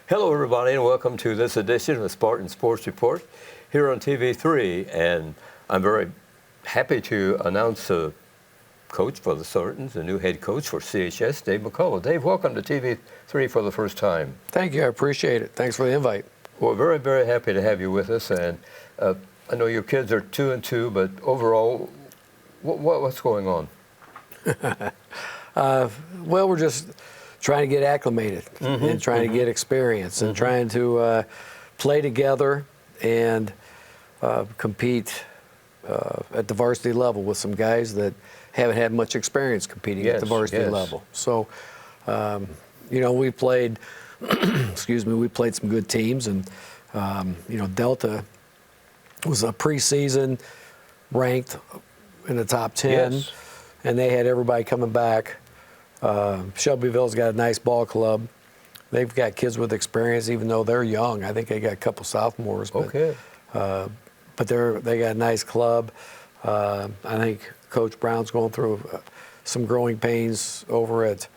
Hello, everybody, and welcome to this edition of the Spartan Sports Report here on TV3. And I'm very happy to announce a coach for the Spartans, the new head coach for CHS, Dave McCollough. Dave, welcome to TV3 for the first time. Thank you. I appreciate it. Thanks for the invite. We're very, very happy to have you with us. And I know your kids are 2 and 2, but overall, what's going on? Well, we're just trying to get acclimated and trying to get experience and trying to play together and compete at the varsity level with some guys that haven't had much experience competing at the varsity level. So, we played, we played some good teams, and Delta was a preseason ranked in the top 10, and they had everybody coming back. Shelbyville's got a nice ball club. They've got kids with experience, even though they're young. I think they got a couple sophomores. But, but they got a nice club. I think Coach Brown's going through some growing pains over at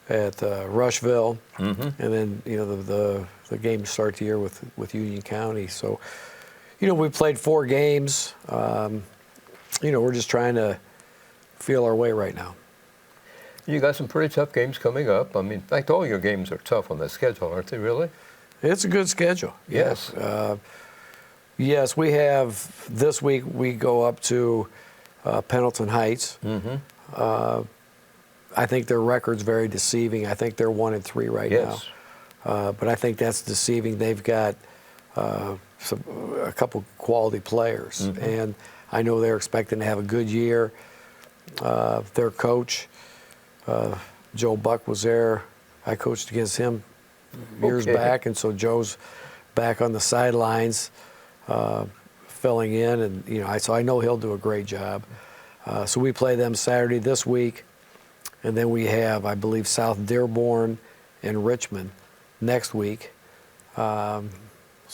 Rushville, and then the games start the year with Union County. So, we played 4 games. We're just trying to feel our way right now. You got some pretty tough games coming up. I mean, in fact, all your games are tough on the schedule, aren't they, really? It's a good schedule. Yes. Yes, we have this week. We go up to Pendleton Heights. I think their record's very deceiving. I think they're 1 and 3 right now. But I think that's deceiving. They've got a couple quality players, and I know they're expecting to have a good year. Their coach, Joe Buck, was there. I coached against him years back, and so Joe's back on the sidelines, filling in, and so I know he'll do a great job. So we play them Saturday this week, and then we have, I believe, South Dearborn and Richmond next week. So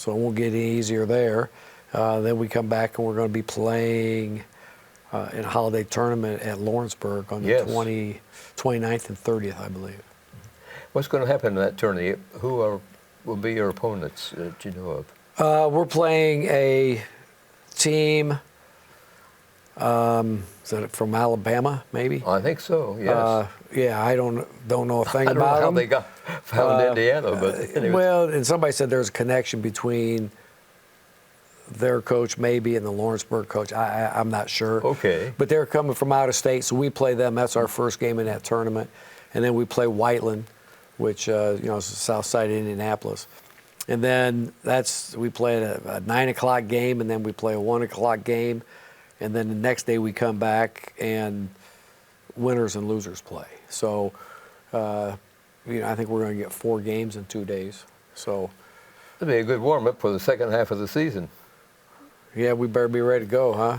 it won't get any easier there. Then we come back and we're going to be playing in a holiday tournament at Lawrenceburg on the 29th and 30th, I believe. What's going to happen in that tournament? Who will be your opponents that you know of? We're playing a team, is that from Alabama, maybe? I think so, yes. I don't know a thing about them. I don't know how they got found Indiana, but anyway. Well, and somebody said there's a connection between their coach maybe and the Lawrenceburg coach. I'm not sure. Okay. But they're coming from out of state, so we play them. That's our first game in that tournament. And then we play Whiteland, which is south side of Indianapolis. And then we play a 9 o'clock game, and then we play a 1 o'clock game. And then the next day we come back and winners and losers play. So, I think we're going to get 4 games in 2 days. So that'd be a good warm-up for the second half of the season. Yeah, we better be ready to go, huh?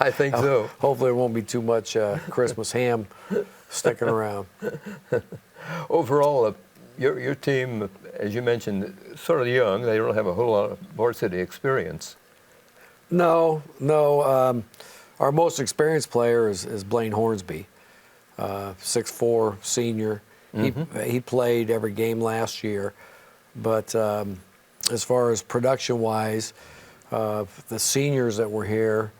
I think so. Hopefully there won't be too much Christmas ham sticking around. Overall, your team, as you mentioned, sort of young. They don't have a whole lot of varsity experience. No. Our most experienced player is Blaine Hornsby, 6'4", senior. He played every game last year. But as far as production-wise, the seniors that were here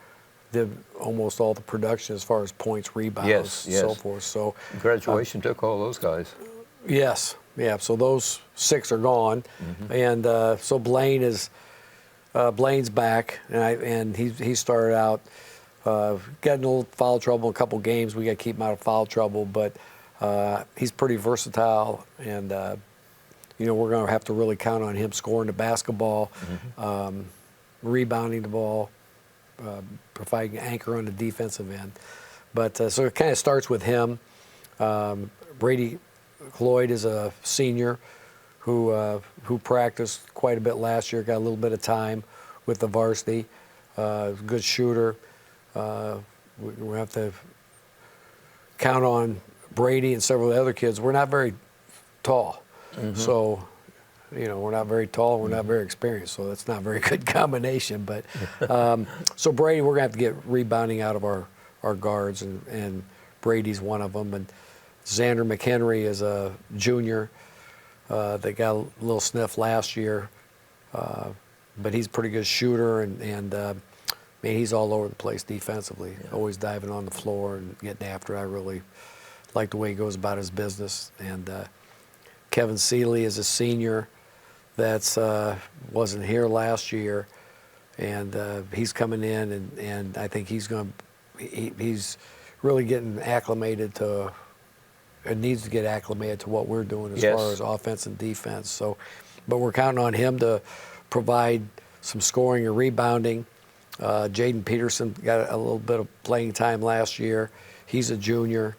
did almost all the production as far as points, rebounds, and so forth. So graduation took all those guys. Yes, yeah. So those 6 are gone, and so Blaine's back, and he started out getting a little foul trouble in a couple games. We got to keep him out of foul trouble, but he's pretty versatile, and we're going to have to really count on him scoring the basketball. Rebounding the ball, providing anchor on the defensive end. But so it kind of starts with him. Brady Cloyd is a senior who practiced quite a bit last year, got a little bit of time with the varsity. Good shooter. We have to count on Brady and several of the other kids. We're not very tall, so we're not very tall, we're not very experienced, so that's not a very good combination. But so Brady, we're going to have to get rebounding out of our guards, and Brady's one of them. And Xander McHenry is a junior They got a little sniff last year, but he's a pretty good shooter, and man, he's all over the place defensively, always diving on the floor and getting after it. I really like the way he goes about his business. And Kevin Seeley is a senior that's wasn't here last year, and he's coming in, and I think he's really getting acclimated to, it needs to get acclimated to what we're doing as far as offense and defense. So, but we're counting on him to provide some scoring and rebounding. Jaden Peterson got a little bit of playing time last year. He's a junior.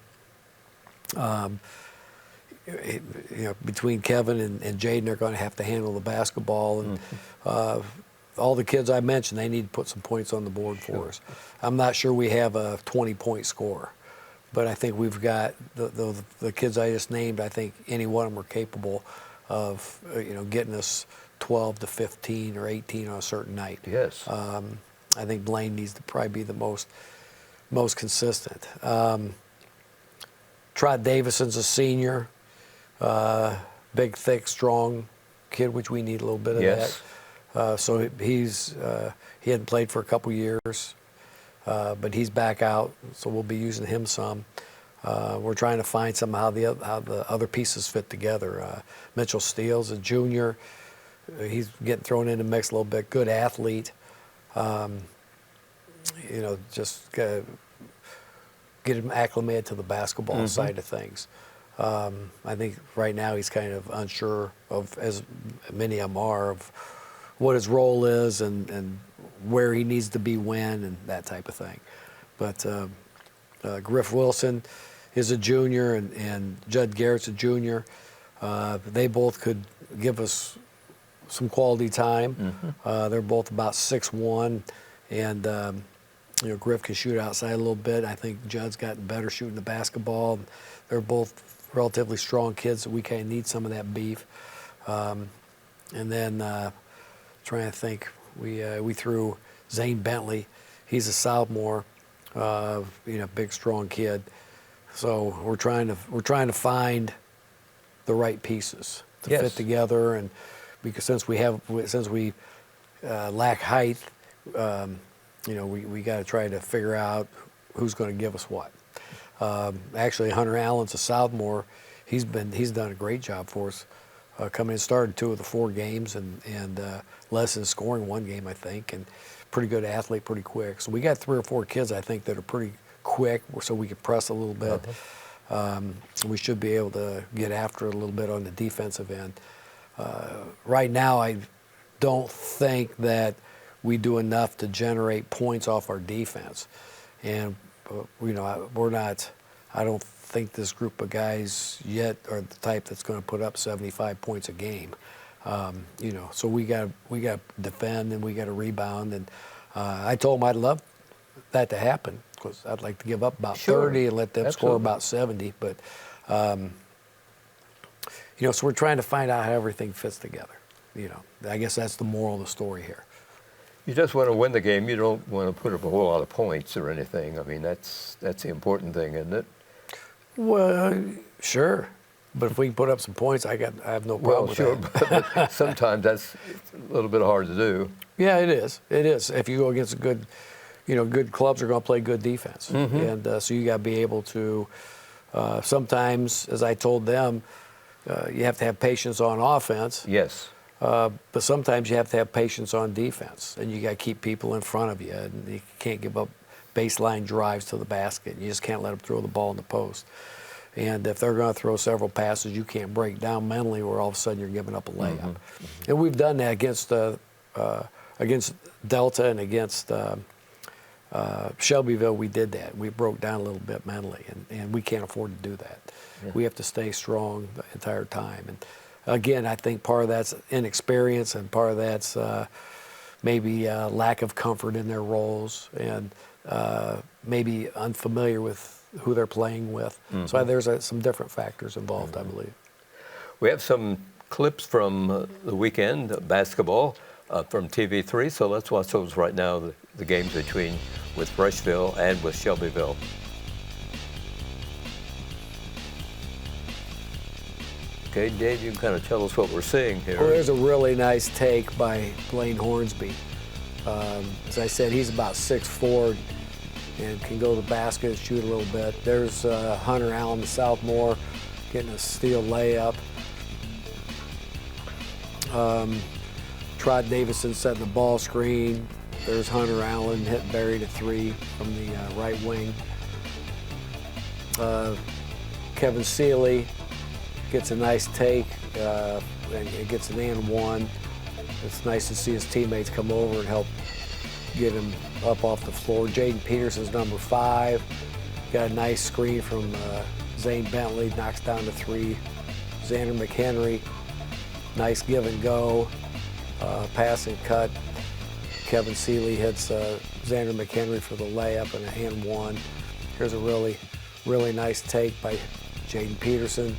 Between Kevin and Jaden, they're going to have to handle the basketball. And all the kids I mentioned, they need to put some points on the board for us. I'm not sure we have a 20-point scorer, but I think we've got the kids I just named. I think any one of them are capable of getting us 12 to 15 or 18 on a certain night. Yes. I think Blaine needs to probably be the most consistent. Trot Davison's a senior, big, thick, strong kid, which we need a little bit of that. So he hadn't played for a couple years, but he's back out, so we'll be using him some. We're trying to find somehow how the other pieces fit together. Mitchell Steele's a junior. He's getting thrown in the mix a little bit. Good athlete. Just get him acclimated to the basketball side of things. I think right now he's kind of unsure of, as many of them are, of what his role is and where he needs to be when and that type of thing. But Griff Wilson is a junior and Judd Garrett's a junior. They both could give us some quality time. They're both about 6'1", and Griff can shoot outside a little bit. I think Judd's gotten better shooting the basketball. They're both relatively strong kids, so we kind of need some of that beef. And then trying to think, we threw Zane Bentley. He's a sophomore, big strong kid. So we're trying to find the right pieces to fit together, and because since we lack height, we got to try to figure out who's going to give us what. Actually, Hunter Allen's a sophomore. He's done a great job for us. Coming in, started 2 of the 4 games, and less in scoring 1 game, I think, and pretty good athlete, pretty quick. So we got 3 or 4 kids, I think, that are pretty quick, so we can press a little bit. We should be able to get after it a little bit on the defensive end. Right now, I don't think that we do enough to generate points off our defense, and we're not. I don't think this group of guys yet are the type that's going to put up 75 points a game. So we got to defend and we got to rebound. And I told them I'd love that to happen because I'd like to give up about 30 and let them score about 70. But so we're trying to find out how everything fits together. I guess that's the moral of the story here. You just want to win the game. You don't want to put up a whole lot of points or anything. I mean, that's the important thing, isn't it? Well, sure. But if we can put up some points, I have no problem with that. But sometimes that's a little bit hard to do. Yeah, it is. It is. If you go against good clubs are going to play good defense. And so you got to be able to, sometimes, as I told them, you have to have patience on offense. Yes. But sometimes you have to have patience on defense, and you got to keep people in front of you, and you can't give up baseline drives to the basket. You just can't let them throw the ball in the post. And if they're going to throw several passes, you can't break down mentally, where all of a sudden you're giving up a layup. And we've done that against Delta and against Shelbyville. We did that. We broke down a little bit mentally, and we can't afford to do that. We have to stay strong the entire time. And again, I think part of that's inexperience, and part of that's maybe lack of comfort in their roles, and maybe unfamiliar with who they're playing with. So there's some different factors involved, I believe. We have some clips from the weekend of basketball from TV3, so let's watch those right now, the games with Freshville and with Shelbyville. Okay, Dave, you can kind of tell us what we're seeing here. Well, there's a really nice take by Blaine Hornsby. As I said, he's about 6'4" and can go to the basket and shoot a little bit. There's Hunter Allen, the sophomore, getting a steal layup. Trot Davison setting the ball screen. There's Hunter Allen buried a three from the right wing. Kevin Seeley gets a nice take and it gets an and one. It's nice to see his teammates come over and help get him up off the floor. Jaden Peterson's number 5. Got a nice screen from Zane Bentley, knocks down the three. Xander McHenry, nice give and go, pass and cut. Kevin Seeley hits Xander McHenry for the layup and a and one. Here's a really, really nice take by Jaden Peterson.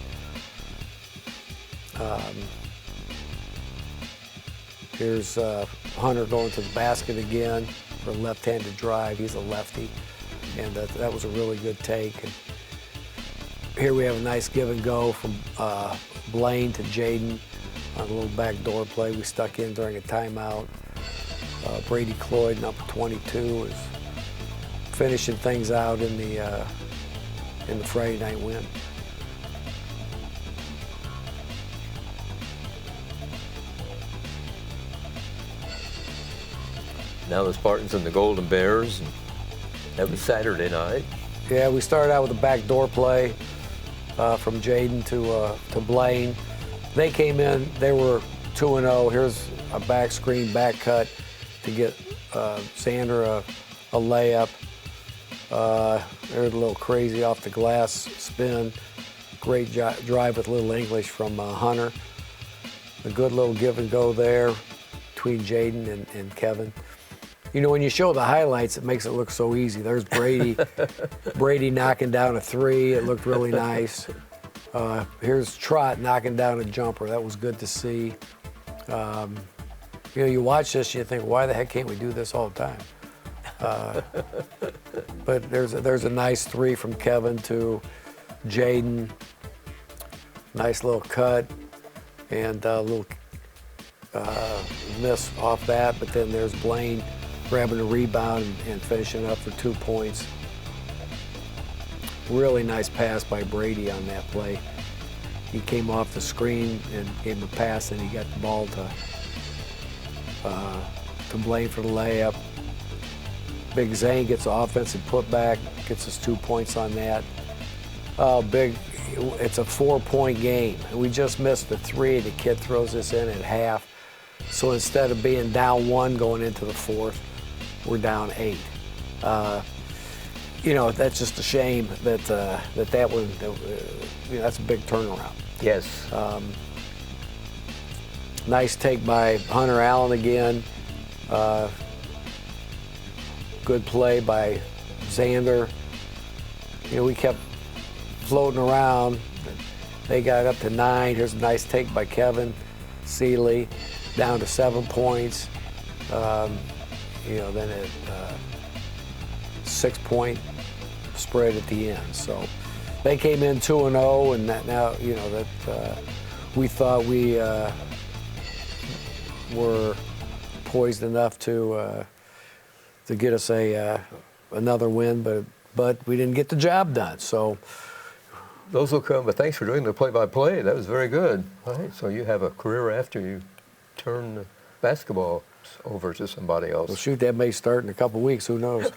Here's Hunter going to the basket again for a left-handed drive. He's a lefty, and that was a really good take. And here we have a nice give and go from Blaine to Jaden on a little backdoor play we stuck in during a timeout. Brady Cloyd, number 22, is finishing things out in the Friday night win. Now the Spartans and the Golden Bears. And that was Saturday night. Yeah, we started out with a backdoor play from Jaden to Blaine. They came in, they were 2-0. Here's a back screen, back cut to get Xander a layup. They're a little crazy off the glass spin. Great drive with a little English from Hunter. A good little give and go there between Jaden and Kevin. You know, when you show the highlights, it makes it look so easy. There's Brady, Brady knocking down a three. It looked really nice. Here's Trot knocking down a jumper. That was good to see. You know, you watch this, you think, why the heck can't we do this all the time? But there's a nice three from Kevin to Jaden. Nice little cut and a little miss off that. But then there's Blaine grabbing a rebound and finishing up for 2 points. Really nice pass by Brady on that play. He came off the screen and gave him a pass, and he got the ball to Blaine for the layup. Big Zane gets an offensive putback, gets us 2 points on that. It's a 4-point game. We just missed the three. The kid throws this in at half. So instead of being down 1 going into the fourth, we're down 8. You know, that's just a shame that that one. You know, that's a big turnaround. Yes. Nice take by Hunter Allen again. Good play by Xander. You know, we kept floating around. They got up to 9. Here's a nice take by Kevin Seeley, down to 7 points. You know, then a 6-point spread at the end. So they came in 2-0, and that now, you know, that we thought we were poised enough to get us another win, but we didn't get the job done. So those will come, but thanks for doing the play-by-play. That was very good. All right, so you have a career after you turn the basketball over to somebody else. Well, shoot, that may start in a couple weeks. Who knows?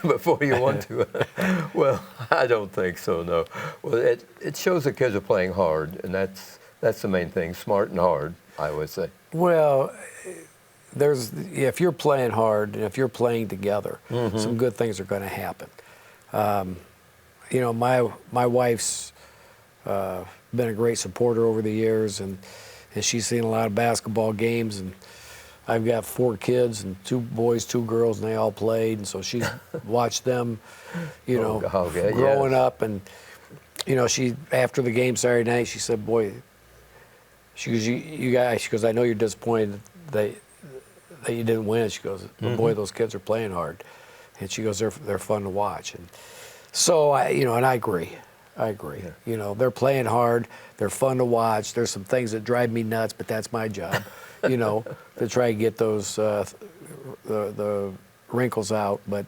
Before you want to. Well, I don't think so, no. Well, it shows the kids are playing hard, and that's the main thing, smart and hard, I would say. Well, if you're playing hard and if you're playing together, some good things are going to happen. You know, my wife's been a great supporter over the years, and she's seen a lot of basketball games, and I've got 4 kids and 2 boys, 2 girls, and they all played, and so she's watched them, you know, growing up. And you know, she, after the game Saturday night, she said, "Boy," she goes, "you guys," she goes, "I know you're disappointed that you didn't win." She goes, "But boy, those kids are playing hard," and she goes, "They're fun to watch." And so I agree. I agree. Yeah. You know, they're playing hard. They're fun to watch. There's some things that drive me nuts, but that's my job, you know, to try and get those the wrinkles out. But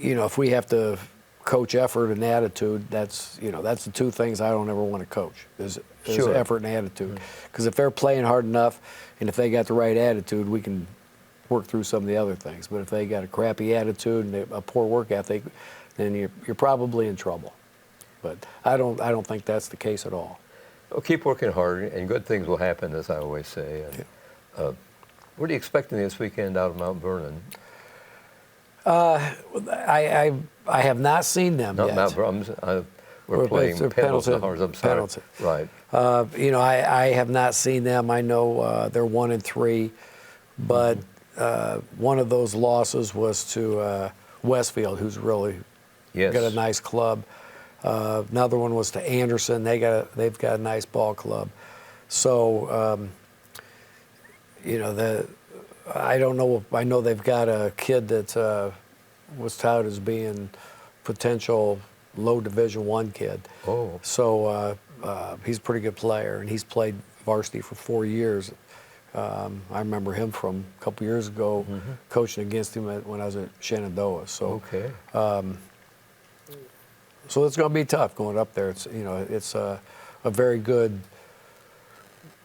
you know, if we have to coach effort and attitude, that's the two things I don't ever want to coach is Sure. effort and attitude. Because if they're playing hard enough, and if they got the right attitude, we can work through some of the other things. But if they got a crappy attitude and a poor work ethic, then you're probably in trouble. But I don't think that's the case at all. Well, keep working hard, and good things will happen, as I always say. And, what are you expecting this weekend out of Mount Vernon? I have not seen them Not yet. Mount Vernon. We're playing Pendleton. I'm sorry. Pendleton. Right. You know, I have not seen them. I know they're 1-3, but one of those losses was to Westfield, who's really Yes. got a nice club. Another one was to Anderson. They've got a nice ball club. So you know, I don't know. I know they've got a kid that was touted as being potential low Division I kid. Oh. So he's a pretty good player, and he's played varsity for 4 years. I remember him from a couple years ago, coaching against him when I was at Shenandoah. So, Okay. so it's going to be tough going up there. It's a very good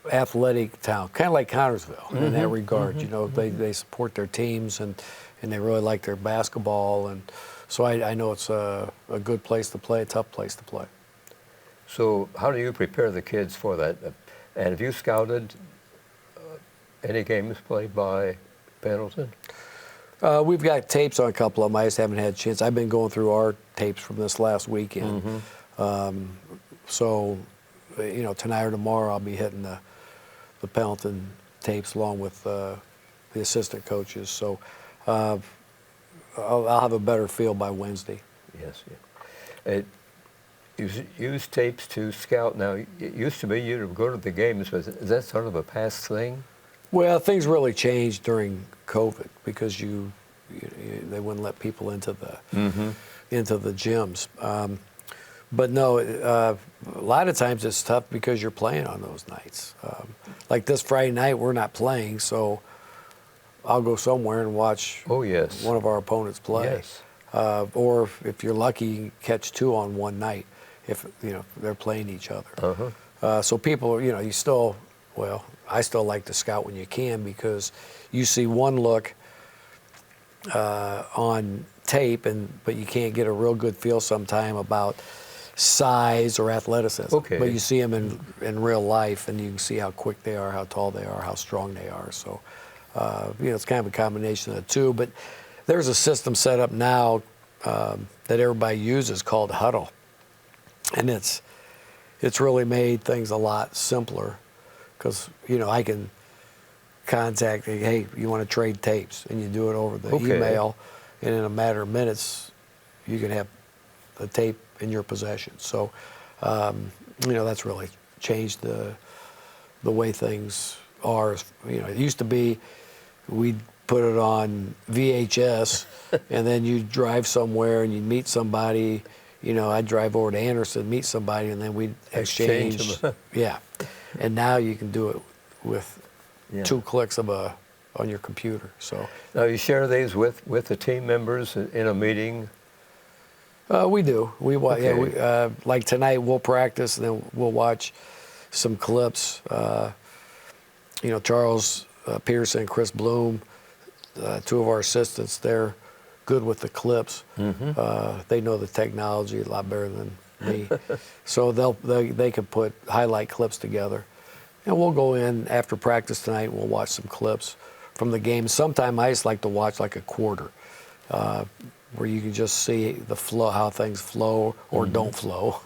athletic town, kind of like Connersville in that regard. You know, they support their teams and they really like their basketball, and so I know it's a good place to play, a tough place to play. So how do you prepare the kids for that? And have you scouted any games played by Pendleton? We've got tapes on a couple of them. I just haven't had a chance. I've been going through our tapes from this last weekend. So, you know, tonight or tomorrow I'll be hitting the Pendleton tapes along with the assistant coaches. So I'll have a better feel by Wednesday. Yes. Yeah. You use tapes to scout. Now, it used to be you'd go to the games, but is that sort of a past thing? Well, things really changed during COVID because they wouldn't let people into the gyms. But no, a lot of times it's tough because you're playing on those nights. Like this Friday night, we're not playing, so I'll go somewhere and watch one of our opponents play. Yes. Or if you're lucky, you can catch two on one night if they're playing each other. So people, you still, I still like to scout when you can because you see one look on tape, but you can't get a real good feel sometime about size or athleticism. Okay. But you see them in real life, and you can see how quick they are, how tall they are, how strong they are. So, it's kind of a combination of the two. But there's a system set up now that everybody uses called Huddle, and it's really made things a lot simpler because I can contact, hey, you want to trade tapes, and you do it over the email, and in a matter of minutes, you can have the tape in your possession. So, that's really changed the way things are. It used to be we'd put it on VHS, and then you'd drive somewhere and you'd meet somebody. I'd drive over to Anderson, meet somebody, and then we'd exchange. Yeah. And now you can do it with 2 clicks on your computer. So now you share these with the team members in a meeting. We do. We watch. Like tonight, we'll practice, and then we'll watch some clips. Charles Peterson and Chris Bloom, 2 of our assistants, they're good with the clips. They know the technology a lot better than me, so they can put highlight clips together, and we'll go in after practice tonight. And we'll watch some clips from the game. Sometimes I just like to watch like a quarter, where you can just see the flow, how things flow or don't flow.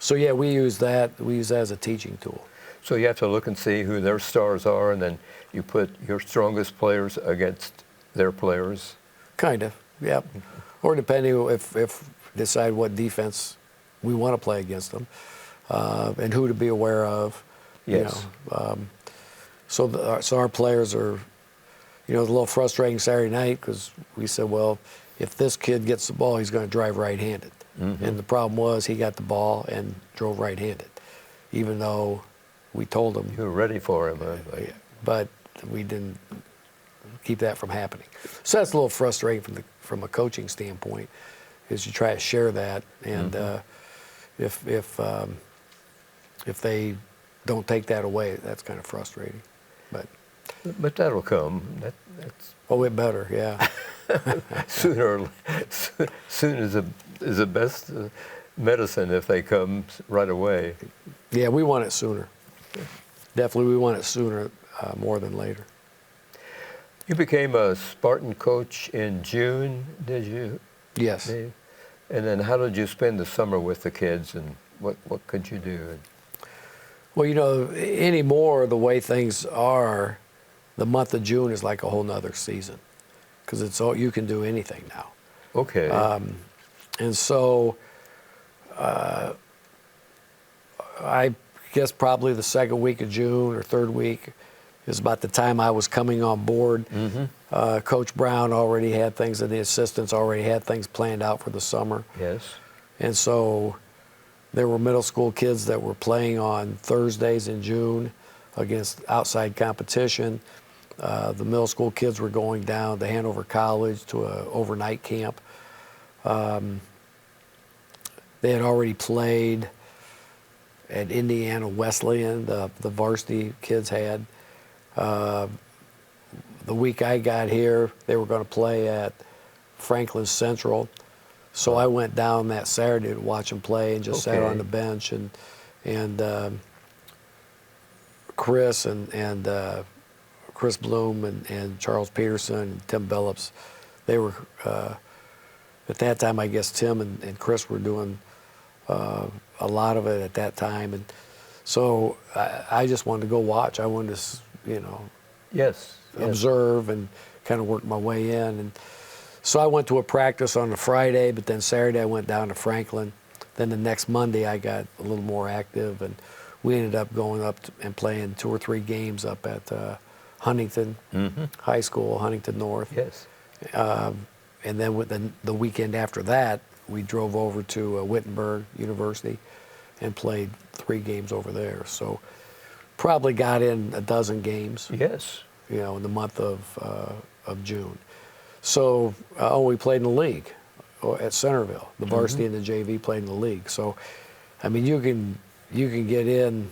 So we use that. We use that as a teaching tool. So you have to look and see who their stars are, and then you put your strongest players against their players. Kind of, yeah. Or depending if decide what defense we want to play against them, and who to be aware of. Yes. So our players are, it was a little frustrating Saturday night because we said, well, if this kid gets the ball, he's going to drive right-handed. And the problem was he got the ball and drove right-handed, even though we told him. You were ready for him, huh? But we didn't keep that from happening. So that's a little frustrating from a coaching standpoint, is you try to share that, and if they don't take that away, that's kind of frustrating. But that'll come. That's Oh, it better, yeah. soon is the best medicine if they come right away. Yeah, we want it sooner. Definitely, we want it sooner more than later. You became a Spartan coach in June, did you, Yes. Dave? And then how did you spend the summer with the kids, and what could you do? Well, you know, anymore, the way things are, the month of June is like a whole nother season, because it's all, you can do anything now. Okay. And so I guess probably the second week of June or third week is about the time I was coming on board. Coach Brown already had things, and the assistants already had things planned out for the summer. Yes. And so there were middle school kids that were playing on Thursdays in June against outside competition. The middle school kids were going down to Hanover College to an overnight camp. They had already played at Indiana Wesleyan, the varsity kids had. The week I got here, they were going to play at Franklin Central. So I went down that Saturday to watch them play and just sat on the bench, and Chris and Chris Bloom and Charles Peterson and Tim Billups, they were at that time, I guess Tim and Chris were doing a lot of it at that time, and so I just wanted to go watch. I wanted to, you know, observe and kind of work my way in. And so I went to a practice on a Friday, but then Saturday I went down to Franklin. Then the next Monday I got a little more active, and we ended up going up and playing 2 or 3 games up at Huntington High School, Huntington North. Yes. And then with the weekend after that, we drove over to Wittenberg University and played 3 games over there. So probably got in a dozen games. Yes. You know, in the month of June. So we played in the league at Centerville. The varsity and the JV played in the league. So, I mean, you can get in.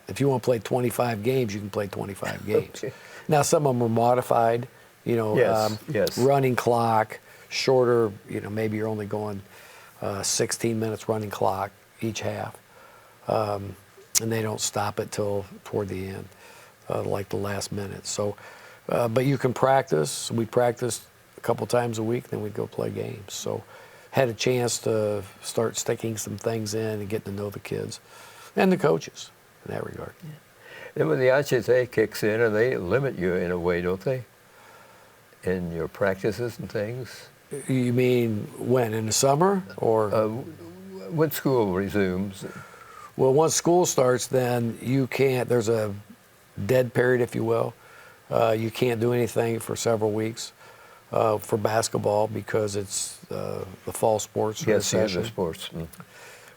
If you want to play 25 games, you can play 25 games. Okay. Now, some of them are modified. You know, running clock, shorter. You know, maybe you're only going 16 minutes running clock each half, and they don't stop it till toward the end, like the last minute. So, but you can practice. We practiced a couple times a week, then we'd go play games. So, had a chance to start sticking some things in and getting to know the kids and the coaches in that regard. Yeah. Then when the HSA kicks in, and they limit you in a way, don't they? In your practices and things? You mean when, in the summer, or? When school resumes. Well, once school starts, then you can't, there's a dead period, if you will. You can't do anything for several weeks for basketball because it's the fall sports session. Yes, sports.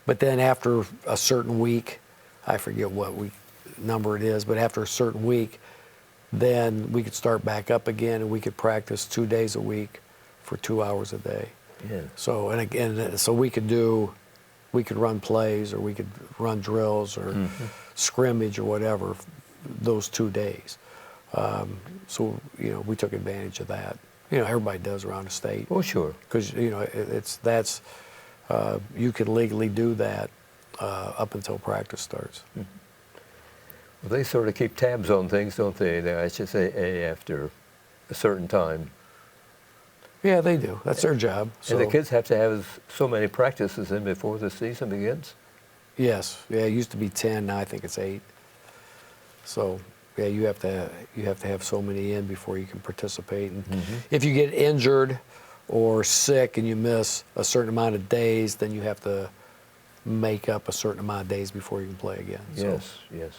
But then after a certain week, I forget what week number it is, but after a certain week, then we could start back up again, and we could practice 2 days a week for 2 hours a day. Yeah. So, and again, so we could run plays, or we could run drills, or scrimmage, or whatever, those 2 days. So, you know, we took advantage of that. You know, everybody does around the state. Oh, sure. Because, you know, that's you can legally do that up until practice starts. Well, they sort of keep tabs on things, don't they? The HSAA after a certain time. Yeah, they do. That's their job. So. And the kids have to have so many practices in before the season begins? Yes. Yeah, it used to be 10. Now I think it's 8. So, yeah, you have to have so many in before you can participate. And if you get injured or sick and you miss a certain amount of days, then you have to make up a certain amount of days before you can play again. Yes, yes.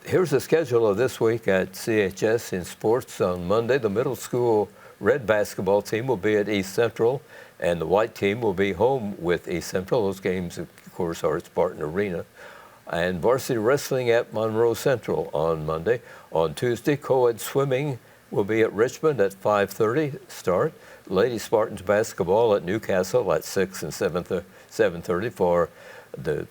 Here's the schedule of this week at CHS in sports. On Monday, the middle school red basketball team will be at East Central, and the white team will be home with East Central. Those games, of course, are at Spartan Arena. And varsity wrestling at Monroe Central on Monday. On Tuesday, co-ed swimming will be at Richmond at 5:30 start. Lady Spartans basketball at Newcastle at 6 and 7:30 for the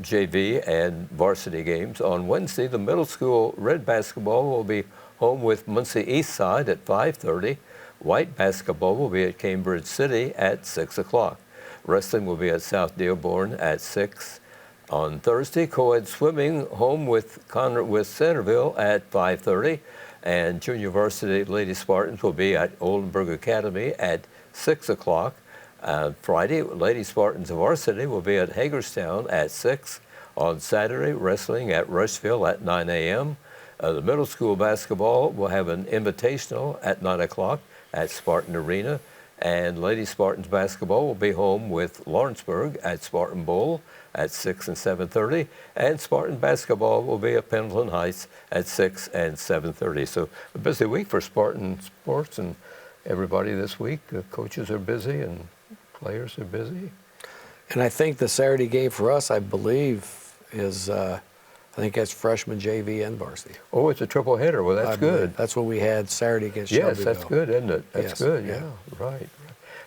JV and varsity games. On Wednesday, the middle school red basketball will be home with Muncie Eastside at 5:30. White basketball will be at Cambridge City at 6 o'clock. Wrestling will be at South Dearborn at 6. On Thursday, co-ed swimming home with Centerville at 5:30. And junior varsity Lady Spartans will be at Oldenburg Academy at 6 o'clock. Friday, Lady Spartans varsity will be at Hagerstown at 6. On Saturday, wrestling at Rushville at 9 a.m. The middle school basketball will have an invitational at 9 o'clock at Spartan Arena. And Lady Spartans basketball will be home with Lawrenceburg at Spartan Bowl at 6 and 7:30. And Spartan basketball will be at Pendleton Heights at 6 and 7:30. So a busy week for Spartan sports and everybody this week. Coaches are busy and players are busy. And I think the Saturday game for us, I believe, is I think that's freshman, JV, and varsity. Oh, it's a triple header. Well, that's good. That's what we had Saturday against Yes, Shelbyville. that's good, isn't it? That's Yes, good, yeah. Right.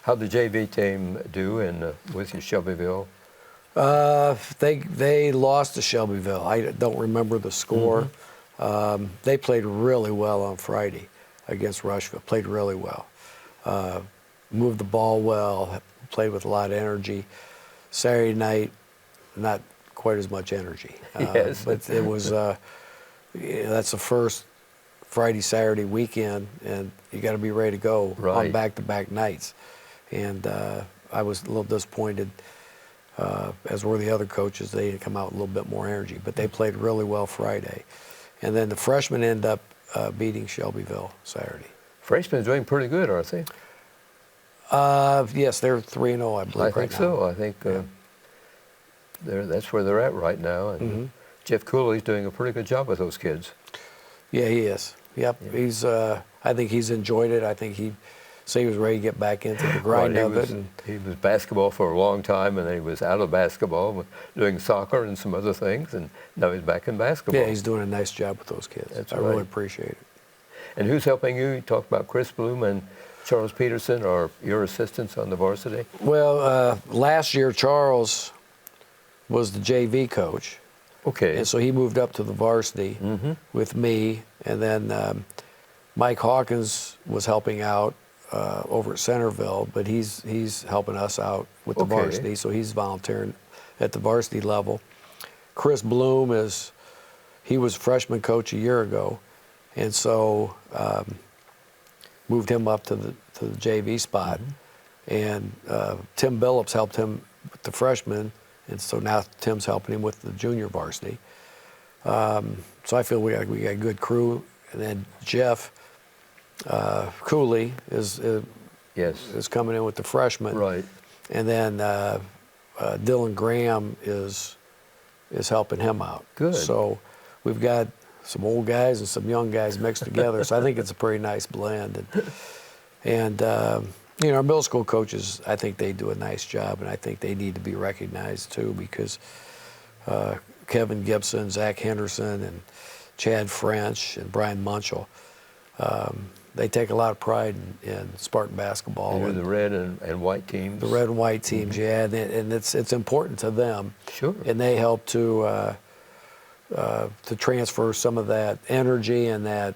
How'd the JV team do with you, Shelbyville? They lost to Shelbyville. I don't remember the score. They played really well on Friday against Rushville. Played really well. Moved the ball well. Played with a lot of energy. Saturday night, not quite as much energy. Yes. But it was. That's the first Friday, Saturday weekend, and you got to be ready to go on back-to-back nights. And I was a little disappointed, as were the other coaches. They had come out with a little bit more energy, but they played really well Friday. And then the freshmen end up beating Shelbyville Saturday. Freshmen are doing pretty good, aren't they? Yes, they're 3-0, I believe. I think so. I think that's where they're at right now. And Jeff Cooley's doing a pretty good job with those kids. Yeah, he is. Yep. Yeah. He's. I think he's enjoyed it. I think he was ready to get back into the grind of it. And he was basketball for a long time, and then he was out of basketball, doing soccer and some other things, and now he's back in basketball. Yeah, he's doing a nice job with those kids. That's I really appreciate it. And who's helping you? You talked about Chris Bloom and Charles Peterson are your assistants on the varsity? Well, last year Charles was the JV coach. Okay. And so he moved up to the varsity with me, and then Mike Hawkins was helping out over at Centerville, but he's helping us out with the varsity, so he's volunteering at the varsity level. Chris Bloom he was freshman coach a year ago, and so moved him up to the JV spot, and Tim Billups helped him with the freshman, and so now Tim's helping him with the junior varsity. So I feel we got a good crew, and then Jeff Cooley is coming in with the freshmen, right? And then Dylan Graham is helping him out. Good. So we've got some old guys and some young guys mixed together. So I think it's a pretty nice blend. And our middle school coaches, I think they do a nice job, and I think they need to be recognized too, because Kevin Gibson, Zach Henderson, and Chad French, and Brian Munchell, they take a lot of pride in Spartan basketball. And the red and white teams. The red and white teams, yeah, and it's important to them. Sure. And they help to transfer some of that energy and that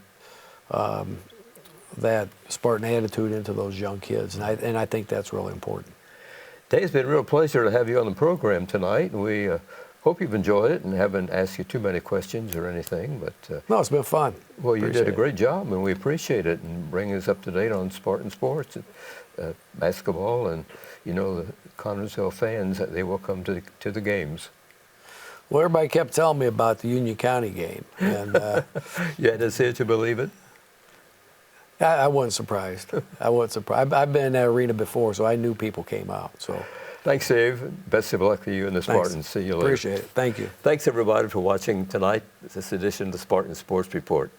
Spartan attitude into those young kids, and I think that's really important. Dave, it's been a real pleasure to have you on the program tonight, and we hope you've enjoyed it and haven't asked you too many questions or anything. But no, it's been fun. Well, you did a great job, and we appreciate it, and bringing us up to date on Spartan sports, basketball, and the Connersville fans, they will come to the games. Well, everybody kept telling me about the Union County game, and you had to see it to believe it. I wasn't surprised. I've been in that arena before, so I knew people came out. So, thanks, Dave. Best of luck to you and the Spartans. See you later. Appreciate it. Thank you. Thanks, everybody, for watching tonight, this edition of the Spartan Sports Report.